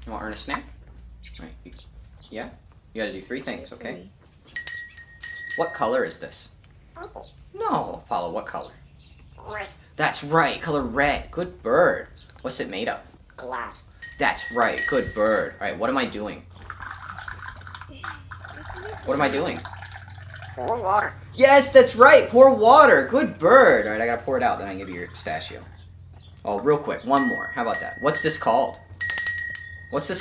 You want to earn a snack? Right. Yeah? You gotta do 3 things, okay? What color is this? Purple. No, Apollo, what color? Red. That's right, color red. Good bird. What's it made of? Glass. That's right, good bird. Alright, what am I doing? What am I doing? Pour water. Yes, that's right, pour water. Good bird. Alright, I gotta pour it out, then I can give you your pistachio. Oh, real quick, one more. How about that? What's this called? What's this